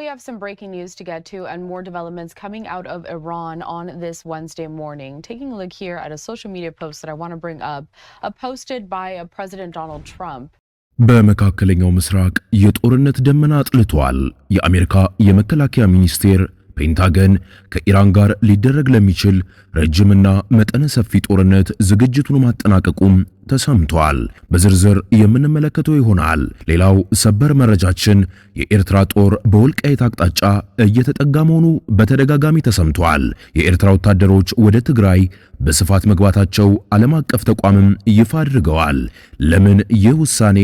We have some breaking news to get to and more developments coming out of Iran on this Wednesday morning. Taking a look here at a social media post that I want to bring up, posted by President Donald Trump. በመካከለኛው ምስራቅ የጦርነት ደመና አጥልቷል። የአሜሪካ የመከላከያ ሚኒስቴር ፔንታገን ከኢራን ጋር ሊደረግ ለሚችል ረጅምና መጠነ ሰፊ ጦርነት ዝግጅቱን ማጠናቀቁም ተሰምቷል። በዝርዝር የምንመለከተው ይሆናል። ሌላው ሰበር መረጃችን የኤርትራ ጦር በወልቃይት አቅጣጫ እየተጠጋ መሆኑ በተደጋጋሚ ተሰምቷል። የኤርትራ ወታደሮች ወደ ትግራይ በስፋት መግባታቸው ዓለም አቀፍ ተቋምም ይፋ አድርገዋል። ለምን ይህ ውሳኔ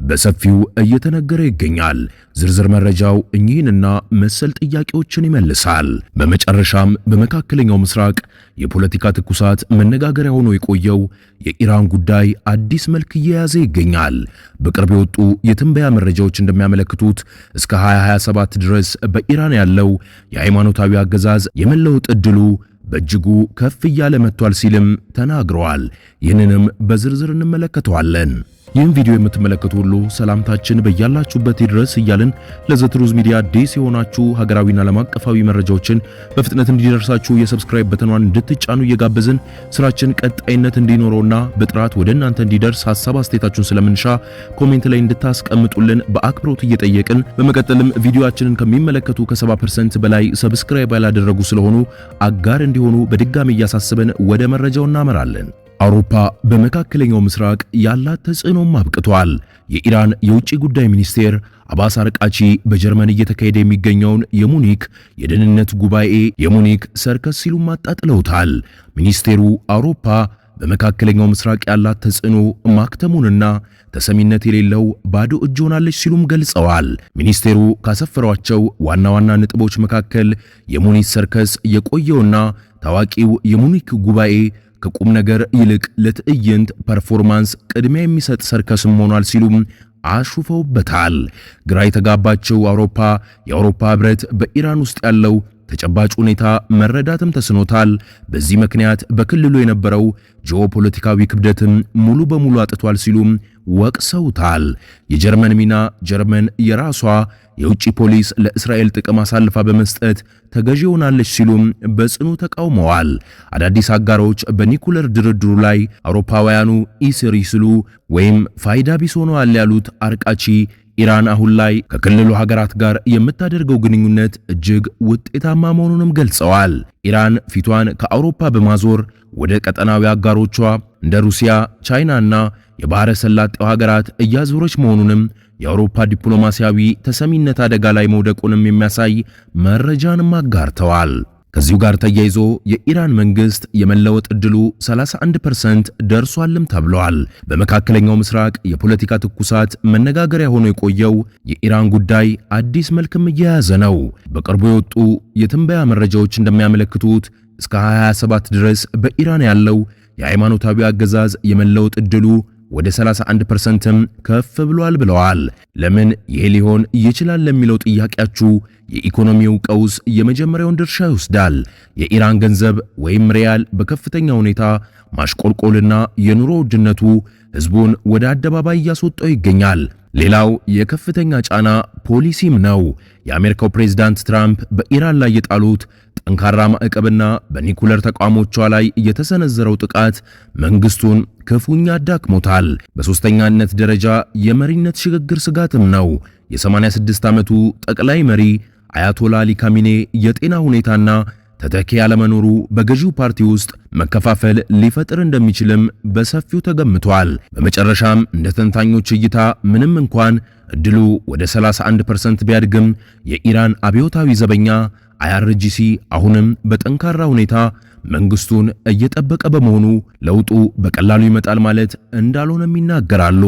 በሰፊው እየተነገረ ይገኛል? ዝርዝር መረጃው እኚህንና መሰል ጥያቄዎችን ይመልሳል። በመጨረሻም በመካከለኛው ምስራቅ የፖለቲካ ትኩሳት መነጋገሪያ ሆኖ የቆየው የኢራን ጉዳይ አዲስ መልክ እየያዘ ይገኛል። በቅርብ የወጡ የትንበያ መረጃዎች እንደሚያመለክቱት እስከ 2027 ድረስ በኢራን ያለው የሃይማኖታዊ አገዛዝ የመለወጥ ዕድሉ በእጅጉ ከፍ እያለ መጥቷል ሲልም ተናግረዋል። ይህንንም በዝርዝር እንመለከተዋለን። ይህን ቪዲዮ የምትመለከቱ ሁሉ ሰላምታችን በያላችሁበት ይድረስ እያልን ለዘትሩዝ ሚዲያ አዲስ የሆናችሁ ሀገራዊና ዓለም አቀፋዊ መረጃዎችን በፍጥነት እንዲደርሳችሁ የሰብስክራይብ በተኗን እንድትጫኑ እየጋበዝን ስራችን ቀጣይነት እንዲኖረውና በጥራት ወደ እናንተ እንዲደርስ ሐሳብ አስተያየታችሁን ስለምንሻ ኮሜንት ላይ እንድታስቀምጡልን በአክብሮት እየጠየቅን በመቀጠልም ቪዲዮአችንን ከሚመለከቱ ከ70% በላይ ሰብስክራይብ ያላደረጉ ስለሆኑ አጋር እንዲሆኑ በድጋሚ እያሳስበን ወደ መረጃው እናመራለን። አውሮፓ በመካከለኛው ምስራቅ ያላት ተጽዕኖም አብቅቷል። የኢራን የውጭ ጉዳይ ሚኒስቴር አባስ አርቃቺ በጀርመን እየተካሄደ የሚገኘውን የሙኒክ የደህንነት ጉባኤ የሙኒክ ሰርከስ ሲሉ ማጣጥለውታል። ሚኒስቴሩ አውሮፓ በመካከለኛው ምስራቅ ያላት ተጽዕኖ ማክተሙንና ተሰሚነት የሌለው ባዶ እጅ ሆናለች ሲሉም ገልጸዋል። ሚኒስቴሩ ካሰፈሯቸው ዋና ዋና ነጥቦች መካከል የሙኒክ ሰርከስ የቆየውና ታዋቂው የሙኒክ ጉባኤ ከቁም ነገር ይልቅ ለትዕይንት ፐርፎርማንስ ቅድሚያ የሚሰጥ ሰርከስም ሆኗል ሲሉም አሹፈውበታል። ግራ የተጋባቸው አውሮፓ የአውሮፓ ህብረት በኢራን ውስጥ ያለው ተጨባጭ ሁኔታ መረዳትም ተስኖታል። በዚህ ምክንያት በክልሉ የነበረው ጂኦፖለቲካዊ ክብደትም ሙሉ በሙሉ አጥቷል ሲሉም ወቅሰውታል። የጀርመን ሚና ጀርመን የራሷ የውጭ ፖሊስ ለእስራኤል ጥቅም አሳልፋ በመስጠት ተገዢ ሆናለች ሲሉም በጽኑ ተቃውመዋል። አዳዲስ አጋሮች በኒኩለር ድርድሩ ላይ አውሮፓውያኑ ኢስሪ ሲሉ ወይም ፋይዳ ቢስ ሆነዋል ያሉት አርቃቺ ኢራን አሁን ላይ ከክልሉ ሀገራት ጋር የምታደርገው ግንኙነት እጅግ ውጤታማ መሆኑንም ገልጸዋል። ኢራን ፊቷን ከአውሮፓ በማዞር ወደ ቀጠናዊ አጋሮቿ እንደ ሩሲያ፣ ቻይናና የባህረ ሰላጤው ሀገራት እያዞረች መሆኑንም የአውሮፓ ዲፕሎማሲያዊ ተሰሚነት አደጋ ላይ መውደቁንም የሚያሳይ መረጃንም አጋርተዋል። ከዚሁ ጋር ተያይዞ የኢራን መንግስት የመለወጥ ዕድሉ 31% ደርሷልም ተብሏል። በመካከለኛው ምስራቅ የፖለቲካ ትኩሳት መነጋገሪያ ሆኖ የቆየው የኢራን ጉዳይ አዲስ መልክም እየያዘ ነው። በቅርቡ የወጡ የትንበያ መረጃዎች እንደሚያመለክቱት እስከ 2027 ድረስ በኢራን ያለው የሃይማኖታዊ አገዛዝ የመለወጥ ዕድሉ ወደ 31%ም ከፍ ብሏል ብለዋል። ለምን ይሄ ሊሆን ይችላል ለሚለው ጥያቄያችሁ የኢኮኖሚው ቀውስ የመጀመሪያውን ድርሻ ይወስዳል። የኢራን ገንዘብ ወይም ሪያል በከፍተኛ ሁኔታ ማሽቆልቆልና የኑሮ ውድነቱ ህዝቡን ወደ አደባባይ እያስወጣው ይገኛል። ሌላው የከፍተኛ ጫና ፖሊሲም ነው። የአሜሪካው ፕሬዝዳንት ትራምፕ በኢራን ላይ የጣሉት ጠንካራ ማዕቀብና በኒኩለር ተቋሞቿ ላይ የተሰነዘረው ጥቃት መንግስቱን ክፉኛ አዳክሞታል። በሶስተኛነት ደረጃ የመሪነት ሽግግር ስጋትም ነው። የ86 ዓመቱ ጠቅላይ መሪ አያቶላ አሊ ካሚኔ የጤና ሁኔታና ተተኪ ያለመኖሩ በገዢው ፓርቲ ውስጥ መከፋፈል ሊፈጥር እንደሚችልም በሰፊው ተገምቷል። በመጨረሻም እንደ ተንታኞች እይታ ምንም እንኳን እድሉ ወደ 31% ቢያድግም የኢራን አብዮታዊ ዘበኛ አይአርጂሲ አሁንም በጠንካራ ሁኔታ መንግስቱን እየጠበቀ በመሆኑ ለውጡ በቀላሉ ይመጣል ማለት እንዳልሆነም ይናገራሉ።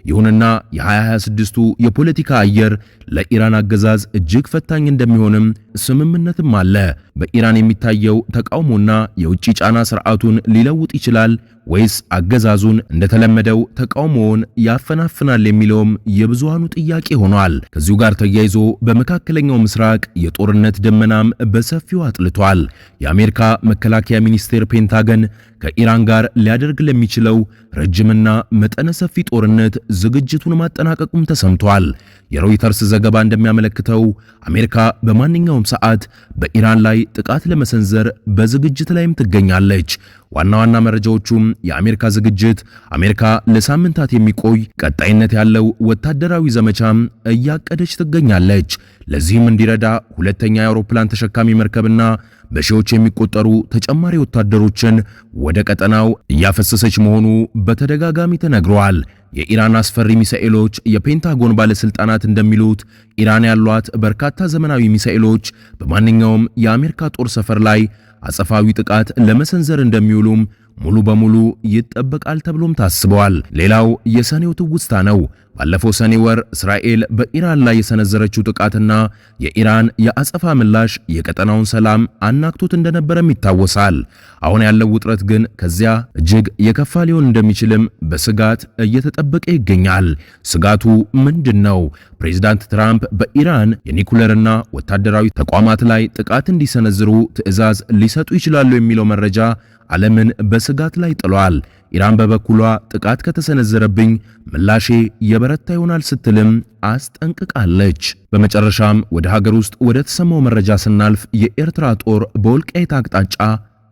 ይሁንና የ2026ቱ የፖለቲካ አየር ለኢራን አገዛዝ እጅግ ፈታኝ እንደሚሆንም ስምምነትም አለ። በኢራን የሚታየው ተቃውሞና የውጭ ጫና ስርዓቱን ሊለውጥ ይችላል ወይስ አገዛዙን እንደተለመደው ተቃውሞውን ያፈናፍናል የሚለውም የብዙሃኑ ጥያቄ ሆኗል። ከዚሁ ጋር ተያይዞ በመካከለኛው ምስራቅ የጦርነት ደመናም በሰፊው አጥልቷል። የአሜሪካ መከላከያ ሚኒስቴር ፔንታገን ከኢራን ጋር ሊያደርግ ለሚችለው ረጅምና መጠነ ሰፊ ጦርነት ዝግጅቱን ማጠናቀቁም ተሰምቷል። የሮይተርስ ዘገባ እንደሚያመለክተው አሜሪካ በማንኛውም ሰዓት በኢራን ላይ ጥቃት ለመሰንዘር በዝግጅት ላይም ትገኛለች። ዋና ዋና መረጃዎቹም የአሜሪካ ዝግጅት አሜሪካ ለሳምንታት የሚቆይ ቀጣይነት ያለው ወታደራዊ ዘመቻም እያቀደች ትገኛለች። ለዚህም እንዲረዳ ሁለተኛ የአውሮፕላን ተሸካሚ መርከብና በሺዎች የሚቆጠሩ ተጨማሪ ወታደሮችን ወደ ቀጠናው እያፈሰሰች መሆኑ በተደጋጋሚ ተነግሯል። የኢራን አስፈሪ ሚሳኤሎች የፔንታጎን ባለስልጣናት እንደሚሉት ኢራን ያሏት በርካታ ዘመናዊ ሚሳኤሎች በማንኛውም የአሜሪካ ጦር ሰፈር ላይ አጸፋዊ ጥቃት ለመሰንዘር እንደሚውሉም ሙሉ በሙሉ ይጠበቃል ተብሎም ታስበዋል። ሌላው የሰኔው ትውስታ ነው። ባለፈው ሰኔ ወር እስራኤል በኢራን ላይ የሰነዘረችው ጥቃትና የኢራን የአጸፋ ምላሽ የቀጠናውን ሰላም አናክቶት እንደነበረም ይታወሳል። አሁን ያለው ውጥረት ግን ከዚያ እጅግ የከፋ ሊሆን እንደሚችልም በስጋት እየተጠበቀ ይገኛል። ስጋቱ ምንድነው? ፕሬዝዳንት ትራምፕ በኢራን የኒኩሌርና ወታደራዊ ተቋማት ላይ ጥቃት እንዲሰነዝሩ ትዕዛዝ ሊሰጡ ይችላሉ የሚለው መረጃ ዓለምን በስጋት ላይ ጥሏል። ኢራን በበኩሏ ጥቃት ከተሰነዘረብኝ ምላሼ የበረታ ይሆናል ስትልም አስጠንቅቃለች። በመጨረሻም ወደ ሀገር ውስጥ ወደ ተሰማው መረጃ ስናልፍ የኤርትራ ጦር በወልቃይት አቅጣጫ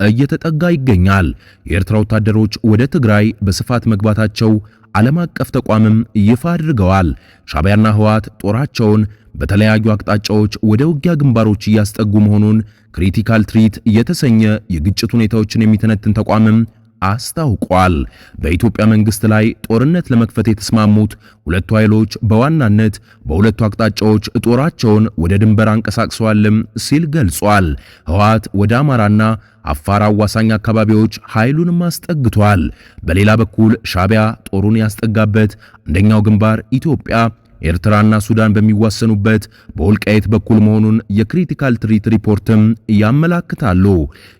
እየተጠጋ ይገኛል። የኤርትራ ወታደሮች ወደ ትግራይ በስፋት መግባታቸው ዓለም አቀፍ ተቋምም ይፋ አድርገዋል። ሻዕቢያና ህወሓት ጦራቸውን በተለያዩ አቅጣጫዎች ወደ ውጊያ ግንባሮች እያስጠጉ መሆኑን ክሪቲካል ትሪት የተሰኘ የግጭት ሁኔታዎችን የሚተነትን ተቋምም አስታውቋል። በኢትዮጵያ መንግስት ላይ ጦርነት ለመክፈት የተስማሙት ሁለቱ ኃይሎች በዋናነት በሁለቱ አቅጣጫዎች ጦራቸውን ወደ ድንበር አንቀሳቅሰዋልም ሲል ገልጿል። ህወሓት ወደ አማራና አፋር አዋሳኝ አካባቢዎች ኃይሉንም አስጠግቷል። በሌላ በኩል ሻዕቢያ ጦሩን ያስጠጋበት አንደኛው ግንባር ኢትዮጵያ ኤርትራና ሱዳን በሚዋሰኑበት በወልቃይት በኩል መሆኑን የክሪቲካል ትሪት ሪፖርትም ያመላክታሉ።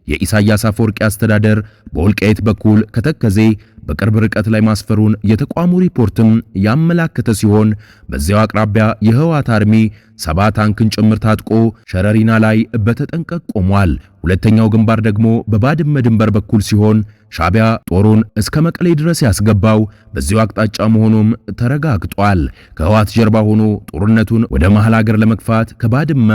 የኢሳያስ አፈወርቂ አስተዳደር በወልቃይት በኩል ከተከዜ በቅርብ ርቀት ላይ ማስፈሩን የተቋሙ ሪፖርትም ያመላከተ ሲሆን በዚያው አቅራቢያ የህወሓት አርሚ 7 ታንክን ጭምር ታጥቆ ሸረሪና ላይ በተጠንቀቅ ቆሟል። ሁለተኛው ግንባር ደግሞ በባድመ ድንበር በኩል ሲሆን ሻዕቢያ ጦሩን እስከ መቀሌ ድረስ ያስገባው በዚያው አቅጣጫ መሆኑም ተረጋግጧል። ከህወሓት ጀርባ ሆኖ ጦርነቱን ወደ መሃል ሀገር ለመግፋት ከባድመ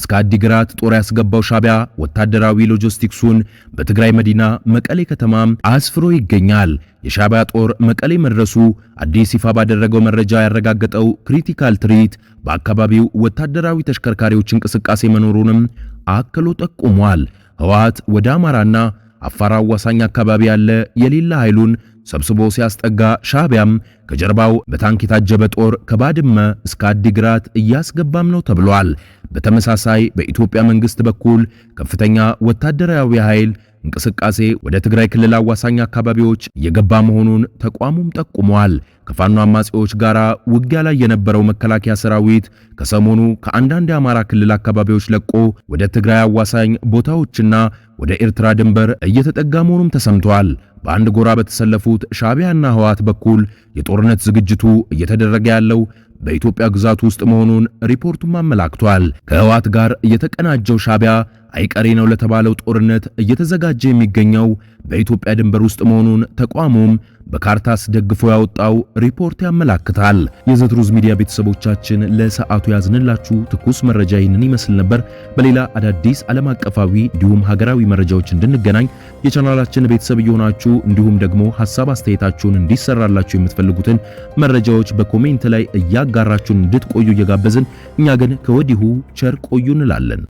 እስከ አዲግራት ጦር ያስገባው ሻዕቢያ ወታደራዊ ሎጂስቲክሱን በትግራይ መዲና መቀሌ ከተማም አስፍሮ ይገኛል። የሻዕቢያ ጦር መቀሌ መድረሱ አዲስ ይፋ ባደረገው መረጃ ያረጋገጠው ክሪቲካል ትሪት በአካባቢው ወታደራዊ ተሽከርካሪዎች እንቅስቃሴ መኖሩንም አክሎ ጠቁሟል። ህወሓት ወደ አማራና አፋር አዋሳኝ አካባቢ ያለ የሌላ ኃይሉን ሰብስቦ ሲያስጠጋ ሻዕቢያም ከጀርባው በታንክ የታጀበ ጦር ከባድመ እስከ አዲግራት እያስገባም ነው ተብሏል። በተመሳሳይ በኢትዮጵያ መንግስት በኩል ከፍተኛ ወታደራዊ ኃይል እንቅስቃሴ ወደ ትግራይ ክልል አዋሳኝ አካባቢዎች እየገባ መሆኑን ተቋሙም ጠቁሟል። ከፋኖ አማጺዎች ጋር ውጊያ ላይ የነበረው መከላከያ ሰራዊት ከሰሞኑ ከአንዳንድ የአማራ ክልል አካባቢዎች ለቆ ወደ ትግራይ አዋሳኝ ቦታዎችና ወደ ኤርትራ ድንበር እየተጠጋ መሆኑም ተሰምቷል። በአንድ ጎራ በተሰለፉት ሻዕቢያና ህወሓት በኩል የጦርነት ዝግጅቱ እየተደረገ ያለው በኢትዮጵያ ግዛት ውስጥ መሆኑን ሪፖርቱም አመላክቷል። ከህወሓት ጋር የተቀናጀው ሻዕቢያ አይቀሬ ነው ለተባለው ጦርነት እየተዘጋጀ የሚገኘው በኢትዮጵያ ድንበር ውስጥ መሆኑን ተቋሙም በካርታስ ደግፎ ያወጣው ሪፖርት ያመላክታል። የዘትሩዝ ሚዲያ ቤተሰቦቻችን ለሰዓቱ ያዝንላችሁ ትኩስ መረጃ ይህንን ይመስል ነበር። በሌላ አዳዲስ ዓለም አቀፋዊ እንዲሁም ሀገራዊ መረጃዎች እንድንገናኝ የቻናላችን ቤተሰብ እየሆናችሁ እንዲሁም ደግሞ ሐሳብ አስተያየታችሁን እንዲሰራላችሁ የምትፈልጉትን መረጃዎች በኮሜንት ላይ እያጋራችሁን እንድትቆዩ እየጋበዝን እኛ ግን ከወዲሁ ቸር ቆዩ እንላለን።